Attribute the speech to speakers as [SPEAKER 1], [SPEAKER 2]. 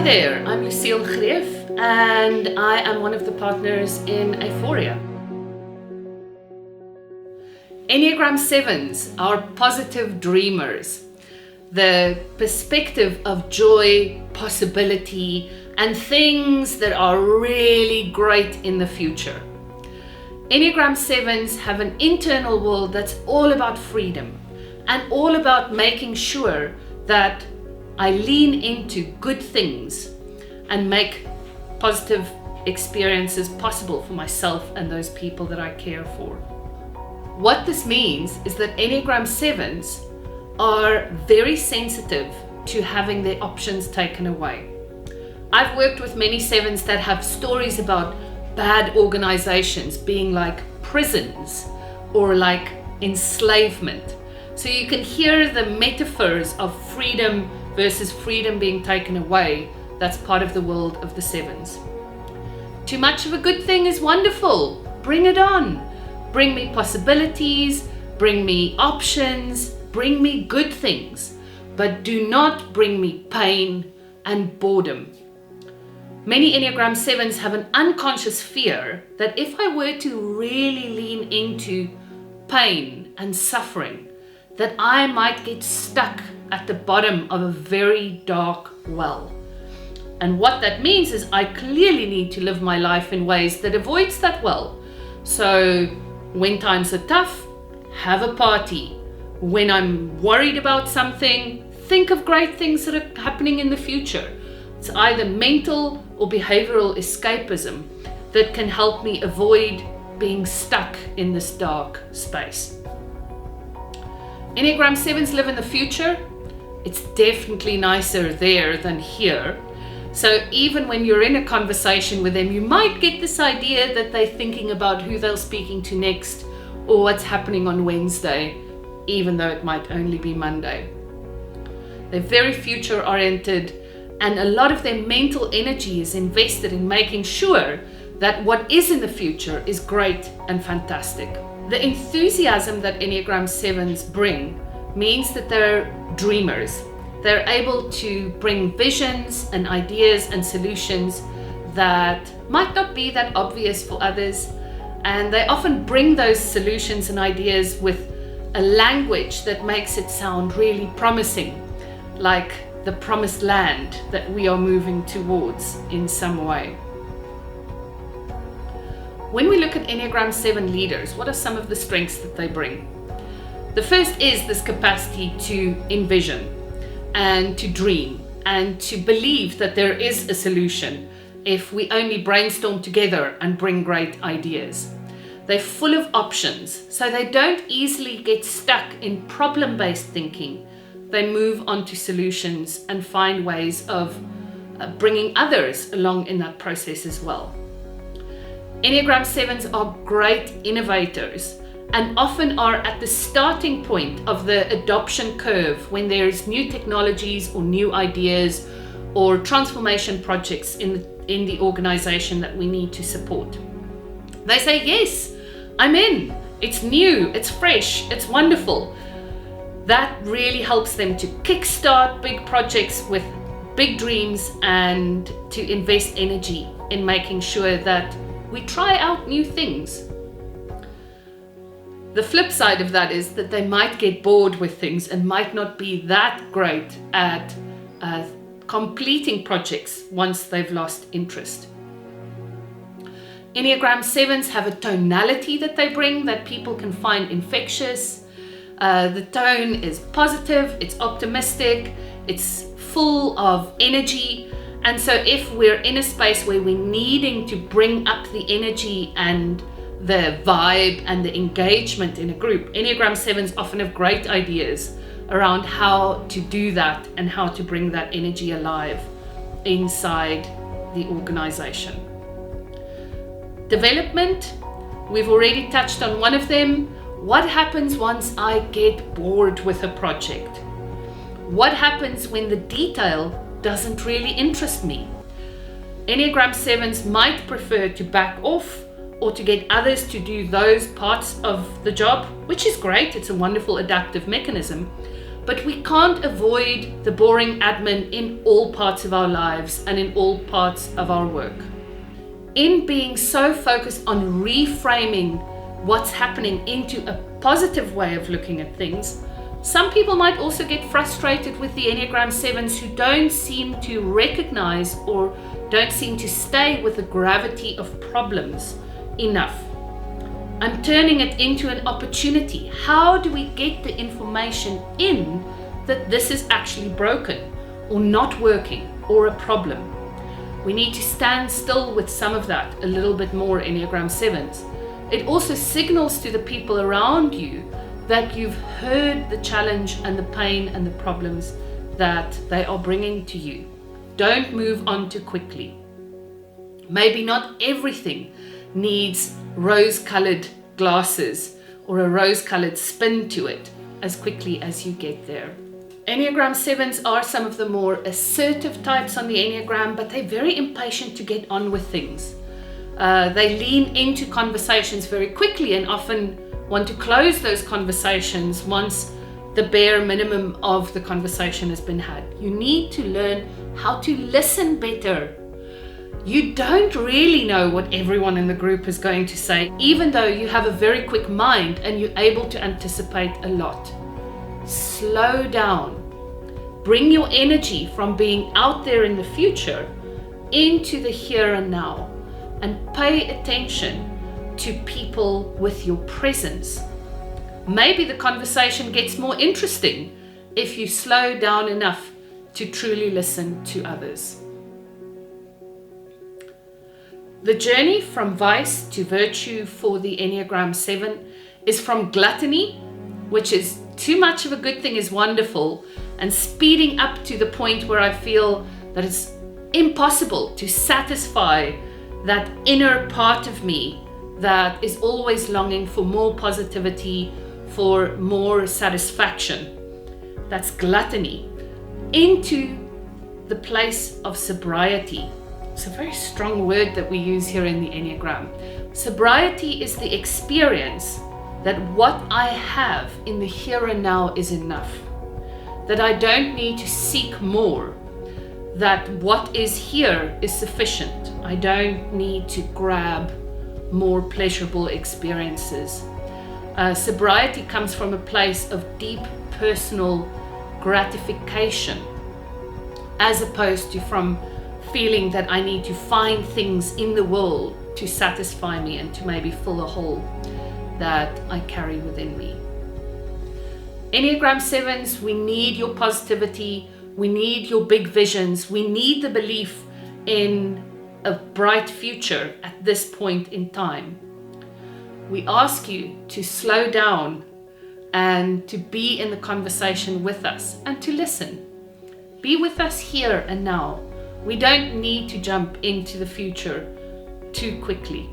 [SPEAKER 1] Hi there, I'm Lucille Greeff and I am one of the partners in Aephoria. Enneagram 7s are positive dreamers. The perspective of joy, possibility, and things that are really great in the future. Enneagram 7s have an internal world that's all about freedom and all about making sure that I lean into good things and make positive experiences possible for myself and those people that I care for. What this means is that Enneagram 7s are very sensitive to having their options taken away. I've worked with many 7s that have stories about bad organizations being like prisons or like enslavement. So you can hear the metaphors of freedom versus freedom being taken away. That's part of the world of the 7s. Too much of a good thing is wonderful. Bring it on. Bring me possibilities, bring me options, bring me good things, but do not bring me pain and boredom. Many Enneagram 7s have an unconscious fear that if I were to really lean into pain and suffering, that I might get stuck at the bottom of a very dark well. And what that means is I clearly need to live my life in ways that avoids that well. So when times are tough, have a party. When I'm worried about something, think of great things that are happening in the future. It's either mental or behavioral escapism that can help me avoid being stuck in this dark space. Enneagram 7s live in the future. It's definitely nicer there than here. So even when you're in a conversation with them, you might get this idea that they're thinking about who they're speaking to next or what's happening on Wednesday, even though it might only be Monday. They're very future oriented, and a lot of their mental energy is invested in making sure that what is in the future is great and fantastic. The enthusiasm that Enneagram 7s bring means that they're dreamers. They're able to bring visions and ideas and solutions that might not be that obvious for others. And they often bring those solutions and ideas with a language that makes it sound really promising, like the promised land that we are moving towards in some way. When we look at Enneagram 7 leaders, what are some of the strengths that they bring? The first is this capacity to envision and to dream and to believe that there is a solution if we only brainstorm together and bring great ideas. They're full of options, so they don't easily get stuck in problem-based thinking. They move on to solutions and find ways of bringing others along in that process as well. Enneagram 7s are great innovators and often are at the starting point of the adoption curve when there's new technologies or new ideas or transformation projects in the organization that we need to support. They say, yes, I'm in. It's new, it's fresh, it's wonderful. That really helps them to kickstart big projects with big dreams and to invest energy in making sure that we try out new things. The flip side of that is that they might get bored with things and might not be that great at completing projects once they've lost interest. Enneagram 7s have a tonality that they bring that people can find infectious. The tone is positive, it's optimistic, it's full of energy. And so if we're in a space where we're needing to bring up the energy and the vibe and the engagement in a group, Enneagram 7s often have great ideas around how to do that and how to bring that energy alive inside the organization. Development, we've already touched on one of them. What happens once I get bored with a project? What happens when the detail doesn't really interest me? Enneagram 7s might prefer to back off or to get others to do those parts of the job, which is great. It's a wonderful adaptive mechanism. But we can't avoid the boring admin in all parts of our lives and in all parts of our work. In being so focused on reframing what's happening into a positive way of looking at things, some people might also get frustrated with the Enneagram 7s who don't seem to recognize or don't seem to stay with the gravity of problems enough. I'm turning it into an opportunity. How do we get the information in that this is actually broken or not working or a problem? We need to stand still with some of that a little bit more, Enneagram 7s. It also signals to the people around you that you've heard the challenge and the pain and the problems that they are bringing to you. Don't move on too quickly. Maybe not everything needs rose-colored glasses or a rose-colored spin to it as quickly as you get there. Enneagram 7s are some of the more assertive types on the Enneagram, but they're very impatient to get on with things. They lean into conversations very quickly and often want to close those conversations once the bare minimum of the conversation has been had. You need to learn how to listen better. You don't really know what everyone in the group is going to say, even though you have a very quick mind and you're able to anticipate a lot. Slow down. Bring your energy from being out there in the future into the here and now, and pay attention to people with your presence. Maybe the conversation gets more interesting if you slow down enough to truly listen to others. The journey from vice to virtue for the Enneagram 7 is from gluttony, which is too much of a good thing is wonderful, and speeding up to the point where I feel that it's impossible to satisfy that inner part of me that is always longing for more positivity, for more satisfaction. That's gluttony. Into the place of sobriety. It's a very strong word that we use here in the Enneagram. Sobriety is the experience that what I have in the here and now is enough. That I don't need to seek more. That what is here is sufficient. I don't need to grab more pleasurable experiences. Sobriety comes from a place of deep personal gratification, as opposed to from feeling that I need to find things in the world to satisfy me and to maybe fill a hole that I carry within me. Enneagram 7s, we need your positivity, we need your big visions, we need the belief in a bright future at this point in time. We ask you to slow down and to be in the conversation with us and to listen. Be with us here and now. We don't need to jump into the future too quickly.